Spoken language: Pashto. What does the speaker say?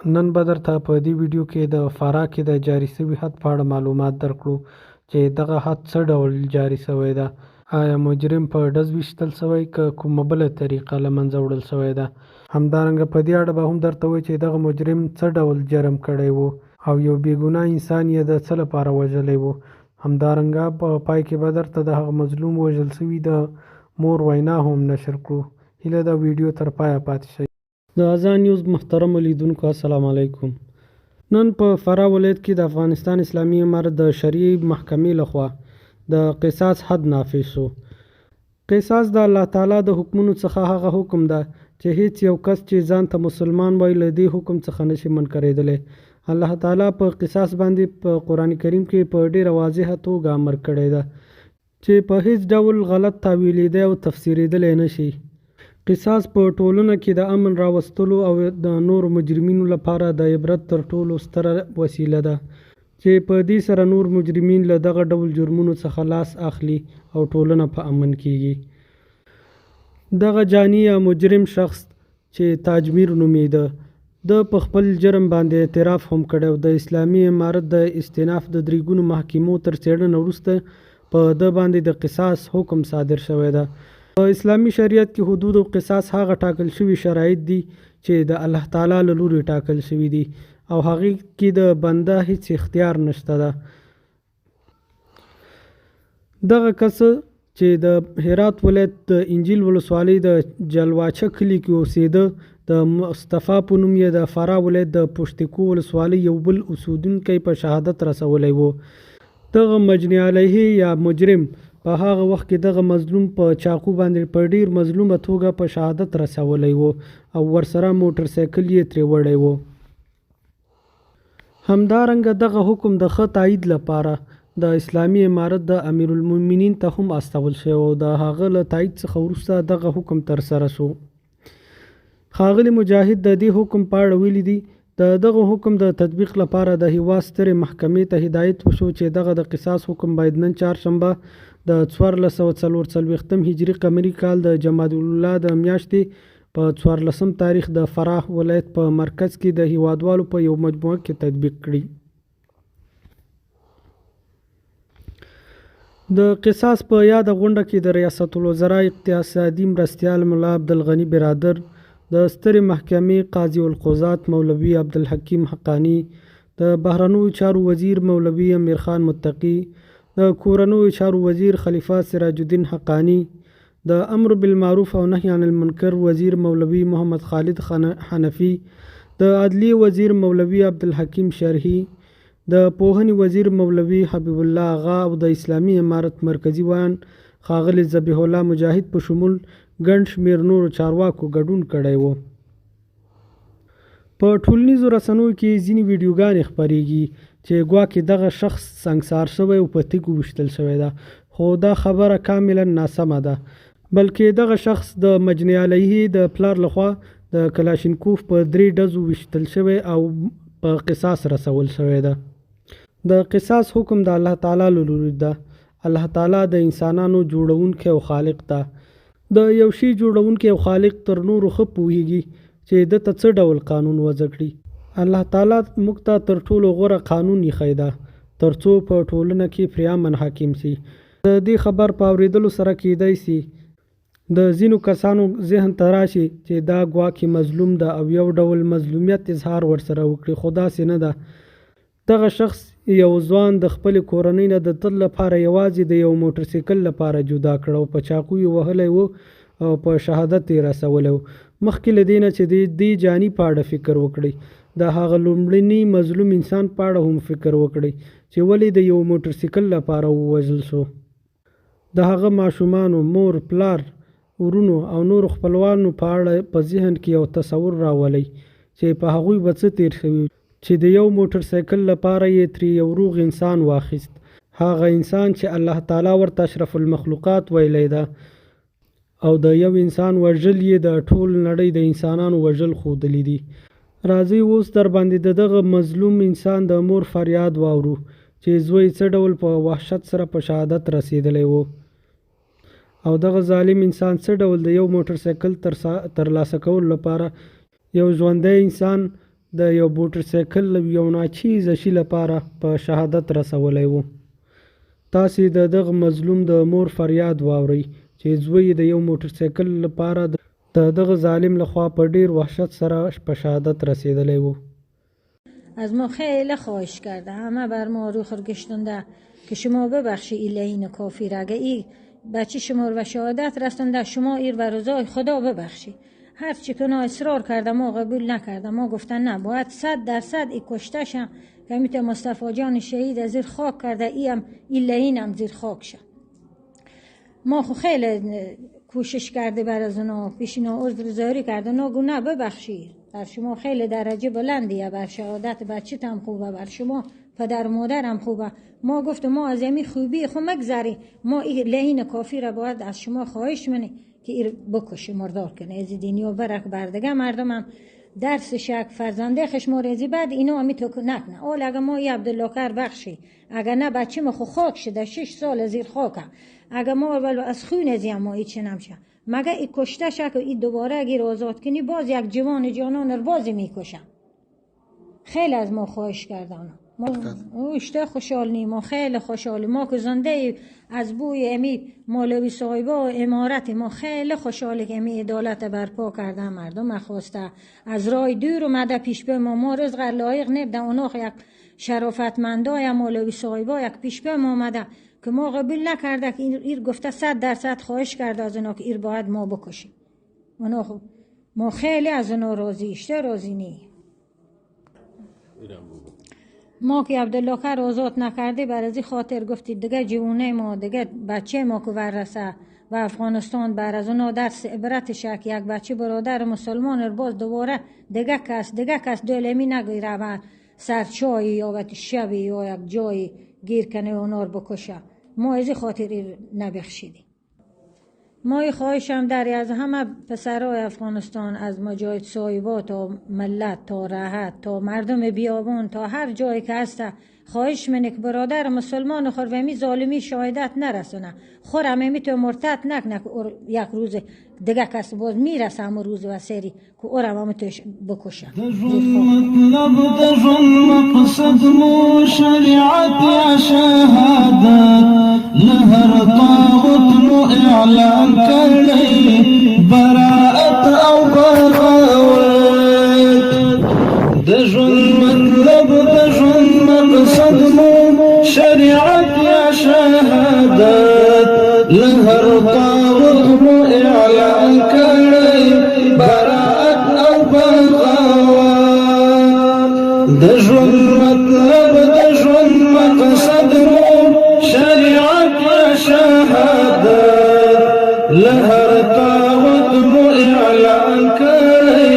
نن به درته په دې ویډیو کې د فراه کې د جاري شوي حد په اړه معلومات درکړو چې دغه حد څه ډول جاري شوی ده. آیا مجرم په ډز ویشتل شوی که کومه بله طریقه له منځه وړل شوی ده. همدارنګه په دې اړه به هم درته وایو چې دغه مجرم څه ډول جرم کړی و او یو بېګناه انسان یې د څه لپاره وژلی و. همدارنګه په پای کې به درته د هغه مظلوم وژل شوي د مور وینا هم نشر کړو. هیله ده ویډیو تر پایه پاتې شئ. د اذان نیوز محترمو لیدونکو السلام علیکم. نن په فراه ولایت کې د افغانستان اسلامي امارت د شرعي محکمې لخوا د قصاص حد نافذ شو. قصاص د الله تعالی د حکمونو څخه هغه حکم ده چې هیڅ یو کس چې ځان ته مسلمان وایي له دې حکم څخه نشي منکرېدلی. الله تعالی په قصاص باندې په قرآن کریم کې په ډېره واضحه توګه امر کړی ده چې په هیڅ ډول غلط تاویلېدی او تفسیرېدلی نشي. قصاص په ټولنه کې د امن راوستلو او د نورو مجرمینو لپاره د عبرت تر ټولو ستره وسیله ده چې په دې سره نور مجرمین له دغه ډول جرمونو څخه لاس اخلي او ټولنه په امن کیږي. دغه جاني یا مجرم شخص چې تاجمیر نومیده د په خپل جرم باندې اعتراف هم کړی او د اسلامي امارت د استیناف د 3 ګونو محکمو تر څېړنه وروسته په ده باندې د قصاص حکم صادر شوی ده. په اسلامي شریعت کې حدود او قصاص هغه ټاکل شوي شرایط دي چې د الله تعالی له لوري ټاکل شوي دي او هغې کې د بنده هیڅ اختیار نشته ده. دغه کس چې د هرات ولایت د انجیل ولسوالۍ د جلواچه کلي کې اوسېده د مصطفی په نوم یې د فراه ولایت د پشتکو ولسوالۍ یو بل اوسېدونکی په شهادت رسولی و. دغه مجني علیه یا مجرم په هغه وخت کې دغه مظلوم په چاقو باندې په ډیر مظلومه توګه په شهادت رسولی و او ورسره موټر سایکل یې ترې وړی و. همدارنګه دغه حکم د ښه تایید لپاره د اسلامي امارت د امیرالمؤمنین ته هم استول شوی او د هغه له تایید څخه وروسته دغه حکم ترسره شو. ښاغلي مجاهد د دې حکم په اړه ویلي دي د دغه حکم د تطبیق لپاره د هیواد سترې محکمې ته هدایت وشو چې دغه د قصاص حکم باید نن چهارشنبه د 1444 هجري قمري کال د جمادی الاولی د میاشتې په 14 تاریخ د فراه ولایت په مرکز کې د هیوادوالو په یو مجموعه کې تطبیق کړي. د قصاص په یاده غونډه کې د ریاست الوزرا اقتصادي مرستیال ملا عبدالغني برادر، د سترې محکمې قاضي القضات مولوي عبدالحکیم حقانی، د بهرنیو چارو وزیر مولوي امیر خان متقي، د کورنیو چارو وزیر خلیفه سراج الدین حقانی، د امر بالمعروف او نهي عن المنکر وزیر مولوي محمد خالد حنفي، د عدلیې وزیر مولوي عبدالحکیم شرحي، د پوهنې وزیر مولوي حبیب الله آغا او د اسلامي امارت مرکزي ویان ښاغلي ذبیح الله مجاهد په شمول ګڼ شمېر نورو چارواکو ګډون کړی و. په ټولنیزو رسنیو کې ځینې ویډیوګانې خپریږي چې ګواکې دغه شخص سنګسار شوی او په تیږو ویشتل شوی ده، خو دا خبره کاملا ناسمه ده، بلکې دغه شخص د مجني علیه د پلار لخوا د کلاشینکوف په 3 ډزو ویشتل شوی او په قصاص رسول شوی ده. د قصاص حکم د الله تعالی له لوري ده. الله تعالی د انسانانو جوړونکی او خالق ده. د یو شي جوړونکی او خالق تر نورو ښه پوهیږي چې د ته څه ډول قانون وضع کړي. الله تعالی موږ ته تر ټولو غوره قانون ایښی ده تر څو په ټولنه کې پرې امن حاکم شي. د دې خبر په اورېدلو سره کیدای شي د ځینو کسانو ذهن ته راشي چې دا ګواکې مظلوم ده او یو ډول مظلومیت اظهار ورسره وکړي، خو داسې نه ده. دغه شخص یو ځوان د خپلې کورنۍ نه د تل لپاره یوازې د یو موټرسایکل لپاره جدا کړ او په چاقو یې وهلی و او په شهادت یې رسولی و. مخکې له دې نه چې د دې جاني په اړه فکر وکړئ، د هغه لومړني مظلوم انسان په اړه هم فکر وکړئ چې ولې د یو موټرسایکل لپاره ووژل شو. د هغه ماشومانو، مور، پلار، ورونو او نورو خپلوانو په اړه په ذهن کې یو تصور راولئ چې په هغوی به څه تیر شوي چې د یو موټر سایکل لپاره یې ترې یو روغ انسان واخیست، هغه انسان چې الله تعالی ورته اشرف المخلوقات ویلی ده، او د یو انسان وژل یې د ټول نړۍ د انسانانو وژل ښودلی دي. راځئ اوس در باندې د دغه مظلوم انسان د مور فریاد واورو چې زوی څه ډول په وحشت سره په شهادت رسېدلی و او دغه ظالم انسان څه ډول د یو موټر سایکل ترلاسه کولو لپاره یو ژوندی انسان د یو موټرسایکل یو ناچیزه شي لپاره په شهادت رسولی و. تاسې د دغه مظلوم د مور فریاد واورئ چې زوی د یو موټرسایکل لپاره د دغه ظالم لخوا په ډیر وحشت سره په شهادت رسیدلی و. از ما خیلی خواهش کرده، همه بر ما رو خرگشتنده که شما ببخشی این کافر، اگه این بچه شما رو به شهادت رسونده شما ایر و رضای خدا ببخشی. هر چی که نا اصرار کرده ما قبول نکرده، ما گفتن نه باید 100% این کشته شم که میتونه مصطفی جان شهید از زیر خاک کرده این هم زیر خاک شد. ما خو خیلی کوشش کرده بر از اونا پیشینا عذرگزاری کرده، اونا گو نه ببخشی بر شما خیلی درجه بلندیه، بر شهادت بچه هم خوبه، بر شما پدر و مادر هم خوبه. ما گفتم ما از این خوبی خو مگذاری، ما لعین کافی را باید از شما خواهش منی که ایر بکشه مردار کنه از دنیا برک بردگه مردم هم درس شک فرزنده خشمارزی بعد اینا همی تو نکنه. اول اگه ما ای عبدالله کر بخشی، اگه نه بچه ما خو خاک شده 6 سال زیر خاکه، اگه ما از خون ازی ما ایچه نمشه مگه ای کشته شک و ای دوباره اگه آزاد کنی باز یک جوان جانان رو بازی میکشن. خیلی از ما خواهش کردن، ما اشته خوشحال نیم، ما خیلی خوشحالی، ما که زنده از بوی امی مولوی صاحبه و امارت ما خیلی خوشحالی که امی عدالت برپا کرده. مردم خواسته از رای دور اومده پیش به ما رزق لایق نبده، اونا یک شرافتمندای مولوی صاحبه یک پیش به ما اومده که ما قبول نکرده که ایر گفته 100% خواهش کرده از اونا که ایر باید ما بکشیم. اونا ما خیلی از اونا راضی اشته راضی نی. ما که عبدالله کر آزاد نکرده بر ازی خاطر گفتید دیگه جوونه ما دیگه بچه ما که ورسه و افغانستان بر از اونا درس عبرت شک یک بچه برادر مسلمان رو باز دوباره دیگه کس دلمی نگیره و سرچایی یا وقت شبی یا یک جایی گیر کنه اونا رو بکشه. ما ازی خاطر نبخشیدیم. ما خواهشم داری از همه پسرای افغانستان، از مجاهد صاحبا تا ملت تا راحت تا مردم بیابون تا هر جایی که هسته خواهش منه که برادر مسلمان خور و می ظالمی شهادت نرسونه، خورم می تو مرتد نکنه که یک روز دیگه کس باز میرسه همون روز و سری که اورم هم توش بکشه. مطلب دجون مقصد مو شریعت یا شهادت لهر طاغوت مو اعلان کردی براءت او بغاوت. دجون مطلب دجون مقصد مو شریعت یا شهادت لهر طاغوت مو اعلان کردی براءت او بغاوت. دجون مطلب دجون مقصد مو شریعت یا شهادت لهر طاغوت